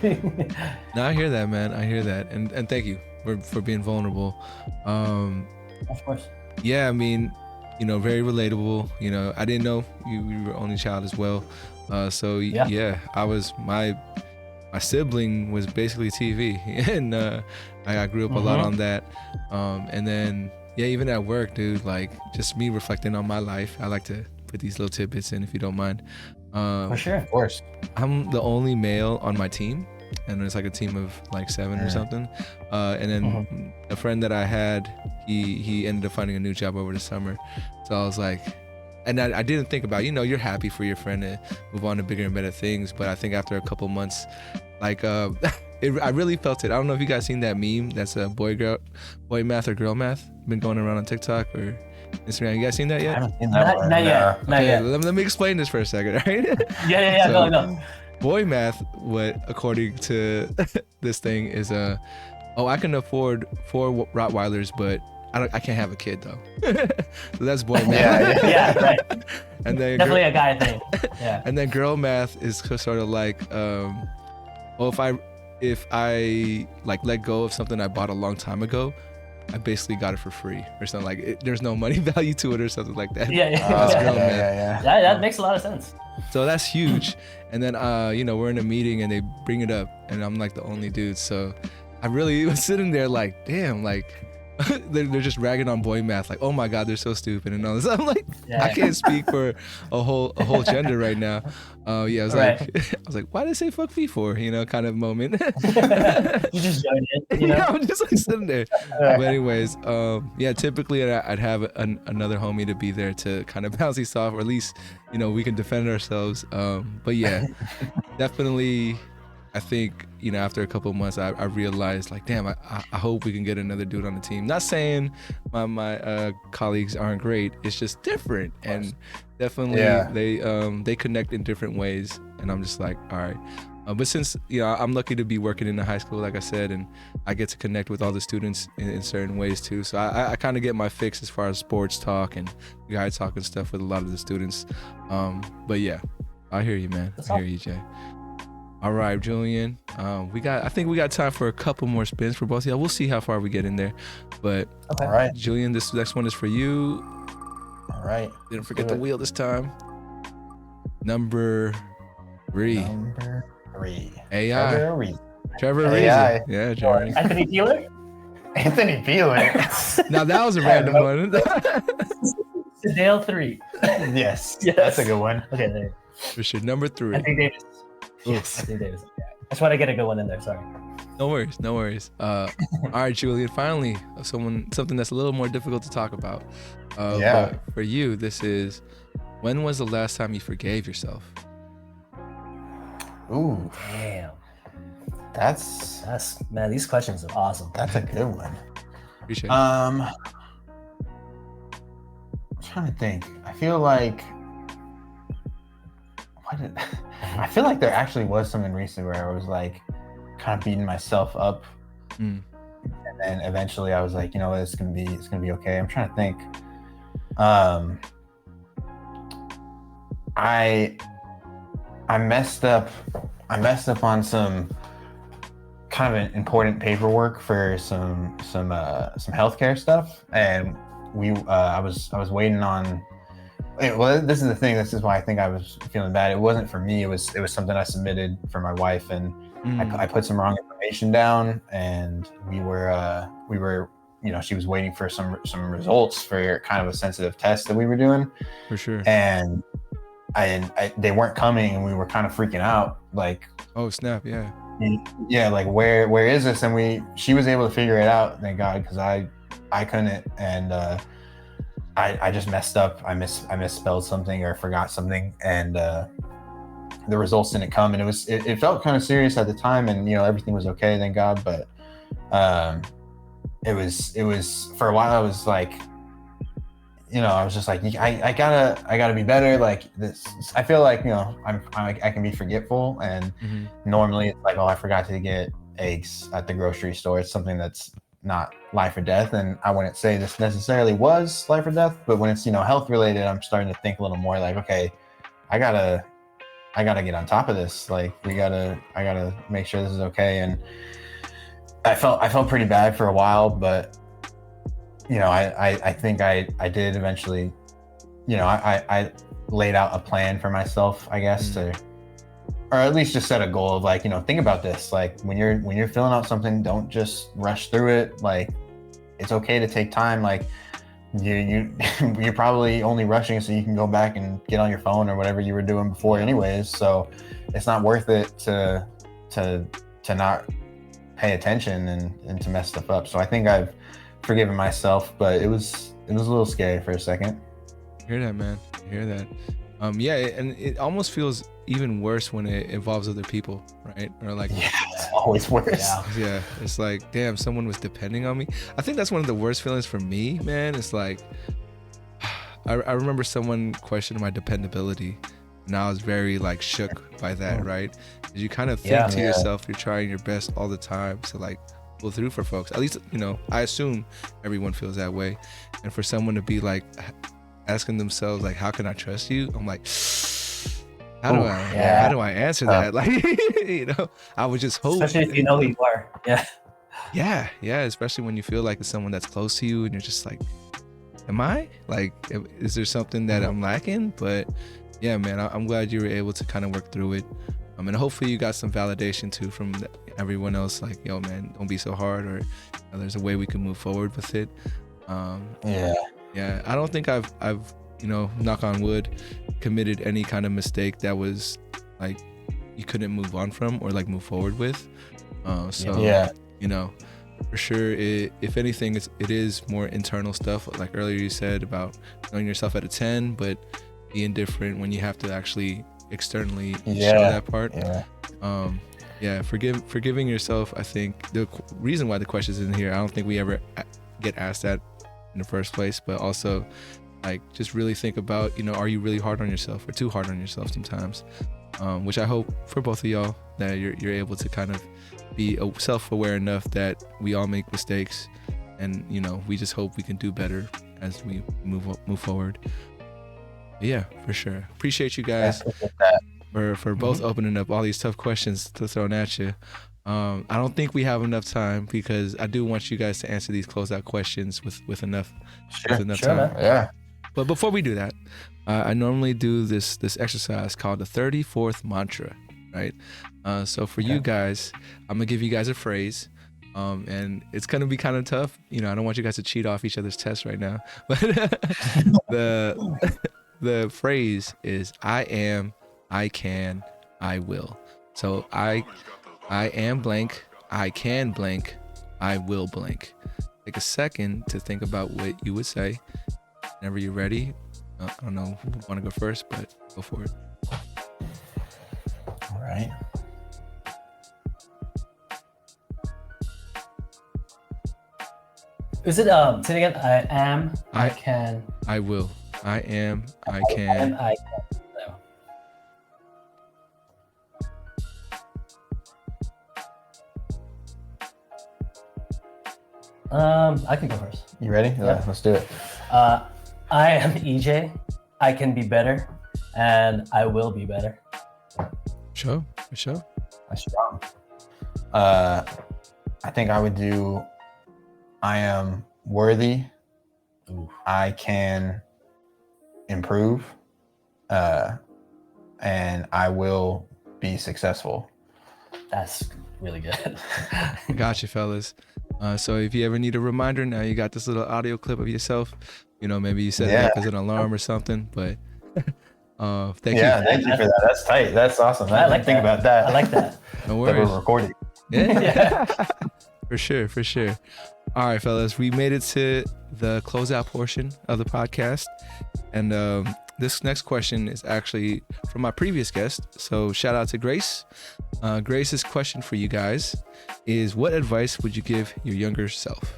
No, I hear that, man. I hear that, and thank you for being vulnerable. Of course. Yeah, I mean, very relatable. I didn't know you were only child as well. So yeah, I was my sibling was basically TV, and I grew up a lot on that. And then even at work, dude, like just me reflecting on my life. I like to put these little tidbits in, if you don't mind. For sure. Of course. I'm the only male on my team, and it's like a team of like 7 or something. And then a friend that I had, he ended up finding a new job over the summer. So I was like, and I didn't think about, you're happy for your friend to move on to bigger and better things. But I think after a couple months, like, I really felt it. I don't know if you guys seen that meme. That's a boy math or girl math. Been going around on TikTok or Instagram. You guys seen that yet? I haven't seen that one. Not yet. Not yet. Let me explain this for a second, right? Yeah. So, No. Boy math, what according to this thing is I can afford 4 Rottweilers, but I can't have a kid though. So that's boy math. Yeah, right. And then definitely a guy thing. Yeah. And then girl math is sort of like, if I like let go of something I bought a long time ago, I basically got it for free or something, like there's no money value to it or something like that. That's girl math. Yeah, that makes a lot of sense. So that's huge. And then we're in a meeting and they bring it up, and I'm like the only dude. So I really was sitting there like, damn, like they're just ragging on boy math, like, oh my God, they're so stupid and all this. I'm like, Yeah. I can't speak for a whole gender right now. Yeah, I was Right. like, why did they say fuck me for? Kind of moment. You just joined in, Yeah, I'm just like sitting there. But anyways, yeah, typically I'd have another homie to be there to kind of bounce these off, or at least, we can defend ourselves. But yeah, definitely, I think, after a couple of months, I realized, like, damn, I hope we can get another dude on the team. Not saying my colleagues aren't great. It's just different, and definitely they connect in different ways. And I'm just like, all right. But since I'm lucky to be working in a high school, like I said, and I get to connect with all the students in certain ways too. So I kind of get my fix as far as sports talk and guy talk and stuff with a lot of the students. But yeah, I hear you, man. I hear you, Jay. All right, Julian. I think we got time for a couple more spins for both of y'all. We'll see how far we get in there. But Okay. All right. Julian, this next one is for you. All right. Didn't forget the wheel this time. Number 3. Number 3. AI. Trevor AI. Ariza. Yeah, Trevor. Anthony Peeler? Anthony Peeler. Now that was a random one. Sedale 3. Yes. That's a good one. Okay, there. For sure. Number 3. Anthony Davis. Yes. Anthony Davis. Yeah. I just want to get a good one in there. Sorry. No worries. All right, Julian. Finally, something that's a little more difficult to talk about. But for you, this is, when was the last time you forgave yourself? Ooh, Damn. that's Man, these questions are awesome. a good one. Appreciate it. I'm trying to think. I feel like there actually was something recently where I was like kind of beating myself up, and then eventually I was like, it's gonna be okay. I'm trying to think. I messed up on some kind of an important paperwork for some healthcare stuff, and I was waiting on. Well, this is the thing. This is why I think I was feeling bad. It wasn't for me. It was something I submitted for my wife, and I put some wrong information down, and we were she was waiting for some results for kind of a sensitive test that we were doing. For sure. And they weren't coming, and we were kind of freaking out, like, oh snap, yeah, like where is this? And she was able to figure it out, thank God, because I couldn't, and I just messed up. I misspelled something or forgot something, and the results didn't come, and it felt kind of serious at the time, and everything was okay, thank God, but it was for a while. I was like, I was just like, I gotta be better. Like this, I feel like I can be forgetful, and normally it's like, oh, I forgot to get eggs at the grocery store. It's something that's not life or death, and I wouldn't say this necessarily was life or death, but when it's health related, I'm starting to think a little more like, okay, I gotta get on top of this. Like I gotta make sure this is okay. And I felt pretty bad for a while, but I think I did eventually, I laid out a plan for myself, I guess, or at least just set a goal of like, think about this. Like when you're filling out something, don't just rush through it. Like it's okay to take time. Like you're probably only rushing so you can go back and get on your phone or whatever you were doing before anyways. So it's not worth it to not pay attention and to mess stuff up. So I think I've forgiven myself, but it was a little scary for a second. I hear that, man. I hear that. Yeah, and it almost feels even worse when it involves other people, right? Or like, yeah, it's always worse. Yeah, it's like, damn, someone was depending on me. I think that's one of the worst feelings for me, man. It's like, I remember someone questioned my dependability, and I was very like shook by that, right? You kind of think to yourself, you're trying your best all the time to like pull through for folks. At least, I assume everyone feels that way. And for someone to be like asking themselves like, how can I trust you? I'm like, how do I answer that? Like, I would just hope. Especially if you know who you are. Yeah. Yeah. Especially when you feel like it's someone that's close to you and you're just like, am I? Like, is there something that I'm lacking? But yeah, man, I'm glad you were able to kind of work through it. And hopefully you got some validation too from everyone else, like, yo man, don't be so hard, or there's a way we can move forward with it. Yeah, I don't think I've knock on wood, committed any kind of mistake that was like you couldn't move on from or like move forward with. For sure, if anything, it is more internal stuff. Like earlier you said about knowing yourself at a 10, but being different when you have to actually externally show that part. Forgiving yourself. I think the reason why the question is in here, I don't think we ever get asked that in the first place, but also like just really think about, are you really hard on yourself or too hard on yourself sometimes? Which I hope for both of y'all that you're able to kind of be self-aware enough that we all make mistakes, and we just hope we can do better as we move forward. But yeah, for sure. Appreciate you guys for both opening up all these tough questions to throw at you. I don't think we have enough time, because I do want you guys to answer these closeout questions with enough time. Yeah. But before we do that, I normally do this exercise called the 34th mantra, right? So for you guys, I'm gonna give you guys a phrase, and it's gonna be kind of tough. I don't want you guys to cheat off each other's tests right now. But the phrase is I am, I can, I will. So I am blank, I can blank, I will blank. Take a second to think about what you would say. Whenever you're ready. I don't know who would want to go first, but go for it. All right. Is it say it again? I am, I can, I will. I am, I can. and I can. I can go first. You ready? Yeah, let's do it. I am EJ. I can be better, and I will be better. Sure. That's strong. I think I would do I am worthy. Ooh. I can improve. And I will be successful. That's really good. Got you, fellas. So if you ever need a reminder, now you got this little audio clip of yourself. Maybe you set it up as an alarm or something, but thank you. Thank you for that. That's tight. That's awesome. I like think about that. I like that. No worries. We're recording. Yeah. For sure. All right, fellas, we made it to the closeout portion of the podcast. And this next question is actually from my previous guest. So shout out to Grace. Grace's question for you guys is, what advice would you give your younger self?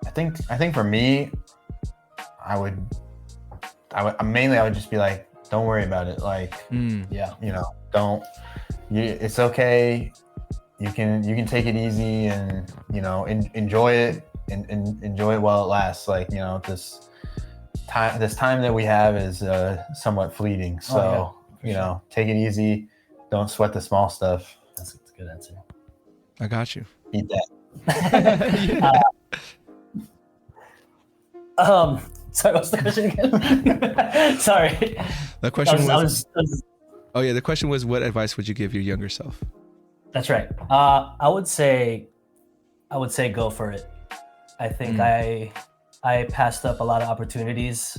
I think for me, I would just be like, don't worry about it. Like, it's okay. You can take it easy and, enjoy it and enjoy it while it lasts. Like, this time that we have is somewhat fleeting. So, take it easy. Don't sweat the small stuff. That's a good answer. I got you. Eat that. Sorry, what's the question again? Sorry. The question the question was, what advice would you give your younger self? That's right. I would say go for it. I think I passed up a lot of opportunities,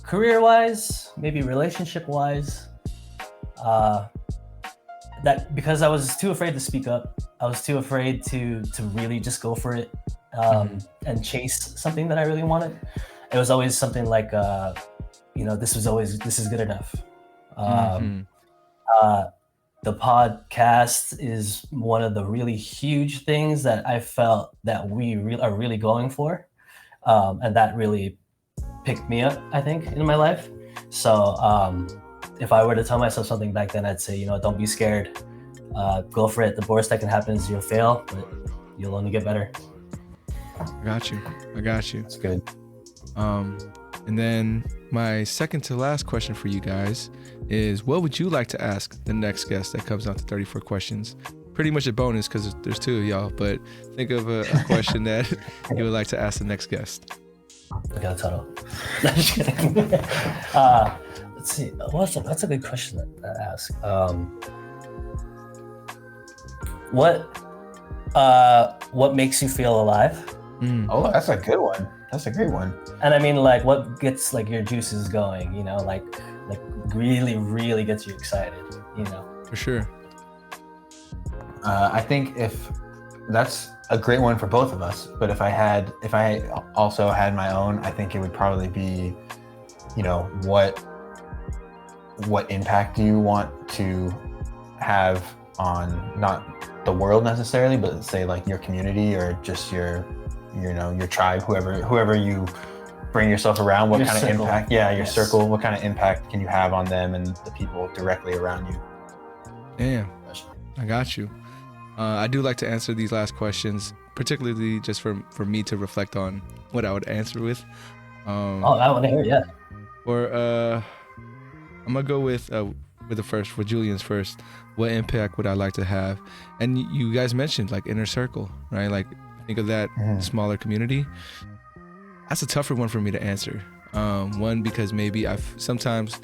career-wise, maybe relationship-wise. That because I was too afraid to speak up. I was too afraid to really just go for it and chase something that I really wanted. It was always something like, this is good enough. The podcast is one of the really huge things that I felt that we are really going for. And that really picked me up, I think, in my life. So if I were to tell myself something back then, I'd say, don't be scared. Go for it. The worst that can happen is you'll fail, but you'll only get better. I got you. That's good. And then my second to last question for you guys is, what would you like to ask the next guest that comes out to 34 questions? Pretty much a bonus because there's two of y'all, but think of a question that you would like to ask the next guest. I got a total. No, just kidding. let's see. That's a good question to ask. What makes you feel alive? Oh, that's a good one. That's a great one. And I mean, like, what gets like your juices going? You know, like really, really gets you excited. You know, For sure. I think if that's a great one for both of us, but if I also had my own, I think it would probably be, you know, what impact do you want to have on not the world necessarily, but say like your community or just your tribe, whoever you bring yourself around, what Your kind circle. of impact, your Yes. circle, what kind of impact can you have on them and the people directly around you? Damn, I got you. I do like to answer these last questions, particularly just for me to reflect on what I would answer with. I want to hear. Yeah. Or I'm gonna go with the first, with Julian's first. What impact would I like to have? And you guys mentioned like inner circle, right? Like think of that smaller community. That's a tougher one for me to answer. One, because maybe I've sometimes,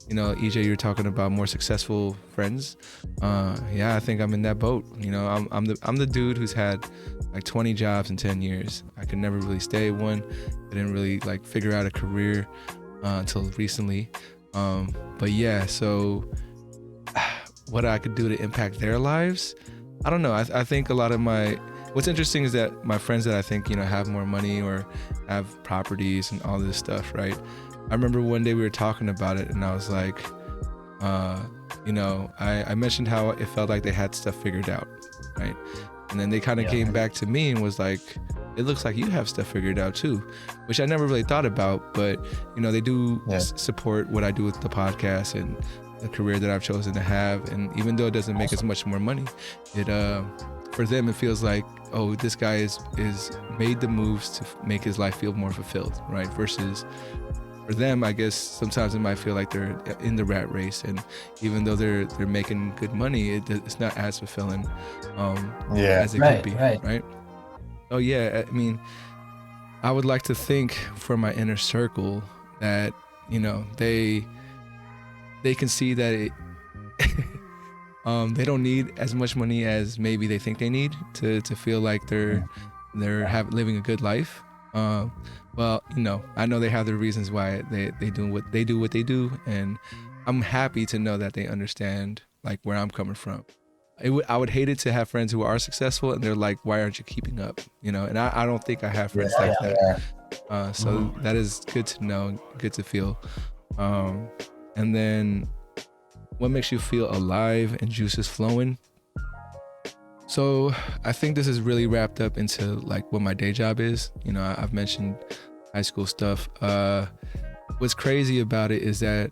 you know, EJ, you're talking about more successful friends. Yeah, I think I'm in that boat. You know, I'm the dude who's had like 20 jobs in 10 years. I could never really stay at one. I didn't really like figure out a career until recently. But yeah, so what I could do to impact their lives, I don't know. I think a lot of what's interesting is that my friends that I think, you know, have more money or have properties and all this stuff, right? I remember one day we were talking about it and I was like, you know, I mentioned how it felt like they had stuff figured out, right? And then they kind of came back to me and was like, it looks like you have stuff figured out too, which I never really thought about, but you know, they do support what I do with the podcast and the career that I've chosen to have. And even though it doesn't make as much more money, it for them it feels like, oh, this guy is made the moves to make his life feel more fulfilled, right? Versus for them, I guess sometimes it might feel like they're in the rat race, and even though they're making good money, it's not as fulfilling as it could be, right? Oh yeah, I mean, I would like to think for my inner circle that, you know, they can see that it they don't need as much money as maybe they think they need to feel like they're living a good life. Well, you know, I know they have their reasons why they do what they do, and I'm happy to know that they understand like where I'm coming from. I would hate it to have friends who are successful and they're like, why aren't you keeping up? You know, and I don't think I have friends like that. So that is good to know, good to feel. And then what makes you feel alive and juices flowing? So I think this is really wrapped up into like what my day job is. You know, I've mentioned high school stuff. What's crazy about it is that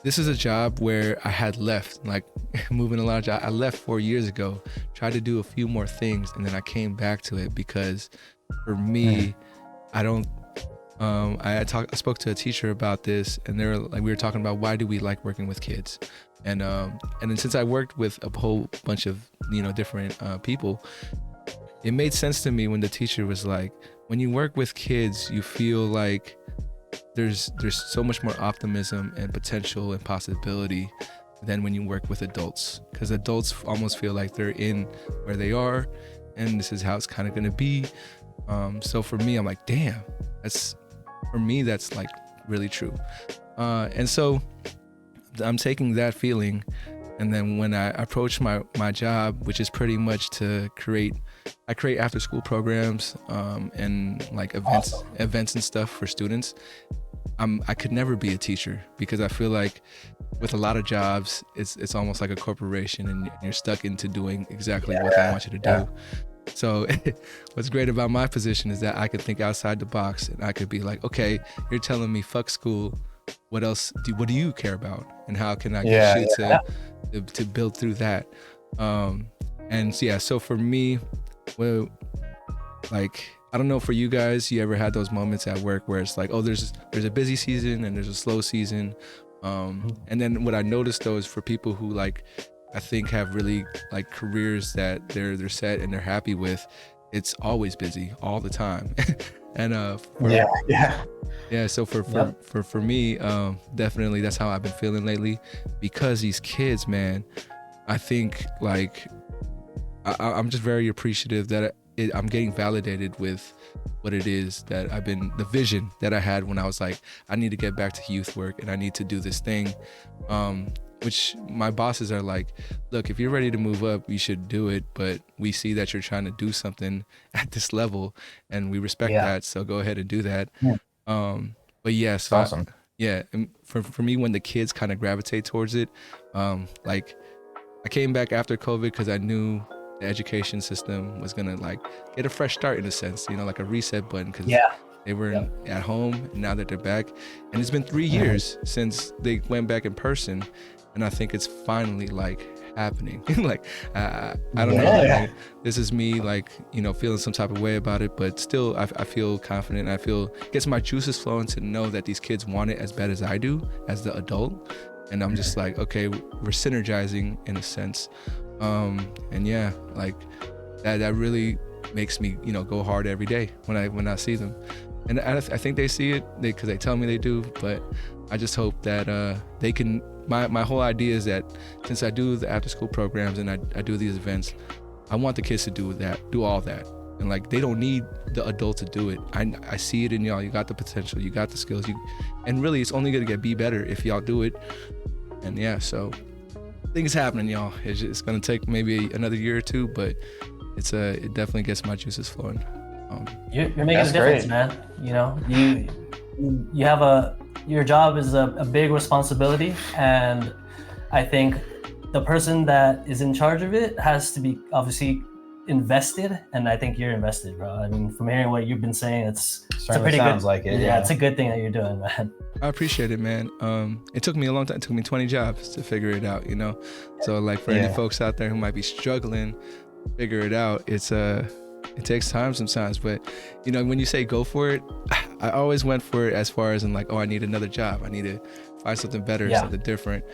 this is a job where I had left, like moving a lot of jobs. I left 4 years ago, tried to do a few more things, and then I came back to it because for me, I spoke to a teacher about this, and we were talking about why do we like working with kids, and then since I worked with a whole bunch of, you know, different people, it made sense to me when the teacher was like, when you work with kids, you feel like there's so much more optimism and potential and possibility than when you work with adults, because adults almost feel like they're in where they are and this is how it's kind of going to be. So for me, I'm like, damn, that's like really true. And so I'm taking that feeling, and then when I approach my job, which is pretty much to create after school programs and like events and stuff for students. I could never be a teacher because I feel like with a lot of jobs, it's almost like a corporation and you're stuck into doing exactly what they want you to do. So what's great about my position is that I could think outside the box, and I could be like, okay, you're telling me fuck school. What do you care about? And how can I get you to build through that? And so, so for me, well, like, I don't know, for you guys, you ever had those moments at work where it's like, oh, there's a busy season and there's a slow season. And then what I noticed though is for people who like, I think have really like careers that they're set and they're happy with, it's always busy all the time. And so for me, definitely that's how I've been feeling lately, because these kids, man, I think like I'm just very appreciative that I'm getting validated with what it is that the vision that I had when I was like, I need to get back to youth work and I need to do this thing, which my bosses are like, look, if you're ready to move up, you should do it, but we see that you're trying to do something at this level and we respect that, so go ahead and do that. But yes, awesome. And for me, when the kids kind of gravitate towards it, like I came back after COVID because I knew the education system was gonna like get a fresh start in a sense, like a reset button, because they were at home, and now that they're back, and it's been 3 years since they went back in person, and I think it's finally like happening. Like I don't know, like, this is me like feeling some type of way about it, but still I feel confident. I feel gets my juices flowing to know that these kids want it as bad as I do as the adult, and I'm just like, okay, we're synergizing in a sense. And yeah, like that really makes me go hard every day when I see them, and I think they see it because they tell me they do, but I just hope that they can. My whole idea is that since I do the after school programs and I do these events, I want the kids to do all that, and like they don't need the adult to do it. I see it in y'all. You got the potential, you got the skills, and really it's only gonna be better if y'all do it. And yeah, so things happening, y'all. It's gonna take maybe another year or two, but it definitely gets my juices flowing. You're making a difference, man. You have your job is a big responsibility, and I think the person that is in charge of it has to be obviously invested, and I think you're invested, bro. I mean, from hearing what you've been saying, it's a pretty sounds good. Like it. Yeah, it's a good thing that you're doing, man. I appreciate it, man. It took me a long time. It took me 20 jobs to figure it out, So like for any folks out there who might be struggling, figure it out. It takes time sometimes, but when you say go for it, I always went for it as far as in like, oh, I need another job. I need to find something better, something different.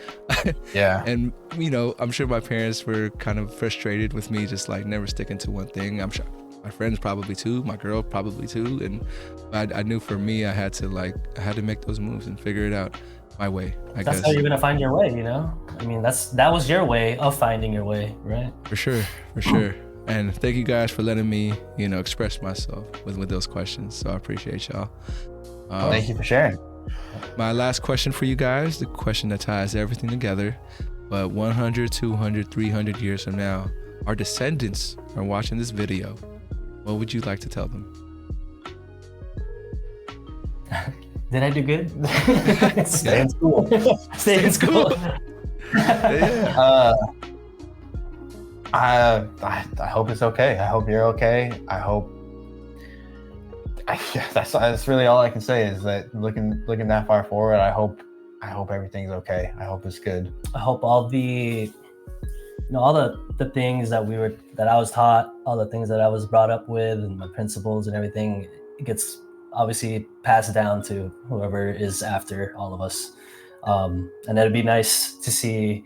And I'm sure my parents were kind of frustrated with me just like never sticking to one thing. I'm sure my friends probably too, my girl probably too, and I knew for me I had to make those moves and figure it out my way. I guess that's how you're gonna find your way. I mean, that was your way of finding your way, right? For sure. And thank you guys for letting me, express myself with those questions. So I appreciate y'all. Thank you for sharing. My last question for you guys, the question that ties everything together, but 100, 200, 300 years from now, our descendants are watching this video. What would you like to tell them? Did I do good? Stay in school. Stay in school. I hope it's okay. I hope you're okay. That's really all I can say is that looking that far forward, I hope everything's okay. I hope it's good. I hope all the things that I was taught, all the things that I was brought up with, and my principles and everything, it gets obviously passed down to whoever is after all of us. And it'd be nice to see,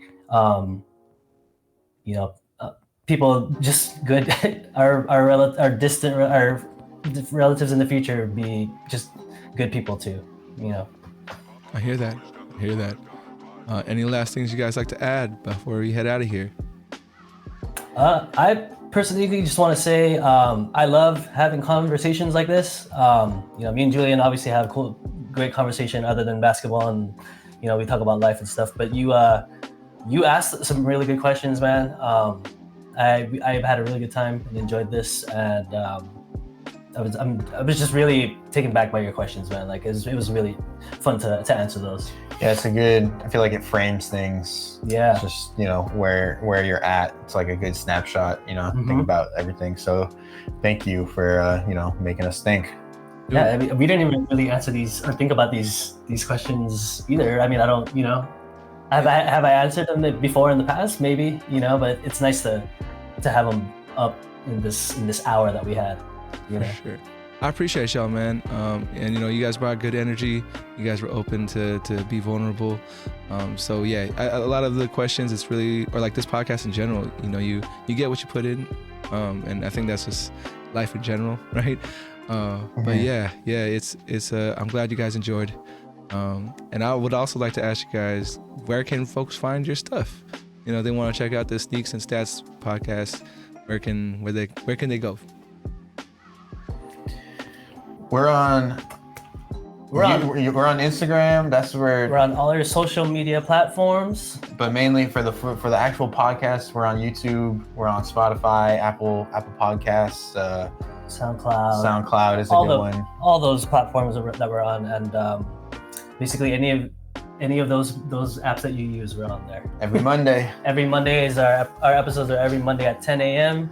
people just good, our relatives in the future be just good people too. I hear that. Any last things you guys like to add before we head out of here? I personally just want to say I love having conversations like this. Me and Julian obviously have great conversation other than basketball, and we talk about life and stuff. But you asked some really good questions, man. I've had a really good time and enjoyed this, and I was just really taken back by your questions, man. Like it was really fun to answer those. Yeah, I feel like it frames things. Yeah. Just, where you're at. It's like a good snapshot, think about everything. So thank you for, making us think. Yeah, I mean, we didn't even really answer these or think about these questions either. I mean, I don't, have I answered them before in the past? Maybe, but it's nice to have them up in this hour that we had. For sure. I appreciate y'all, man. And you guys brought good energy. You guys were open to be vulnerable. So yeah, a lot of the questions, it's really, or like this podcast in general, you get what you put in. And I think that's just life in general, right? But yeah, it's I'm glad you guys enjoyed. And I would also like to ask you guys, where can folks find your stuff? You know, they want to check out the Sneaks and Stats podcast. Where can they go? We're on Instagram. That's where We're on all your social media platforms. But mainly for the actual podcast, we're on YouTube. We're on Spotify, Apple Podcasts, SoundCloud is a good one. All those platforms that we're on, and basically any of those apps that you use, we're on there. Every Monday. Every Monday is our episodes are every Monday at 10 a.m.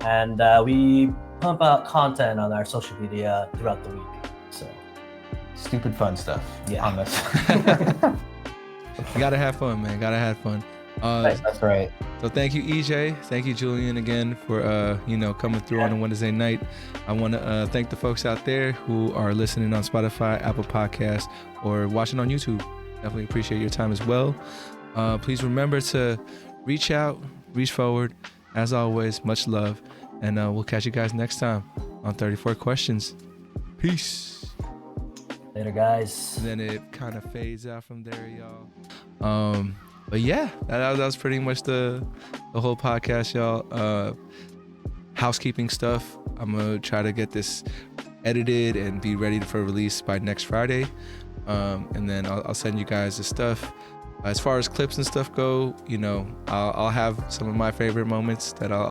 and we pump out content on our social media throughout the week. So stupid fun stuff on this. You gotta have fun, man. Gotta have fun. That's right. So thank you, EJ. Thank you, Julian, again for coming through on a Wednesday night. I want to thank the folks out there who are listening on Spotify, Apple Podcasts, or watching on YouTube. Definitely appreciate your time as well. Please remember to reach out, reach forward. As always, much love, and we'll catch you guys next time on 34 Questions. Peace. Later, guys. And then it kind of fades out from there, y'all. But yeah, that was pretty much the whole podcast, y'all. Housekeeping stuff. I'm gonna try to get this edited and be ready for release by next Friday. And then I'll send you guys the stuff. As far as clips and stuff go, I'll have some of my favorite moments that I'll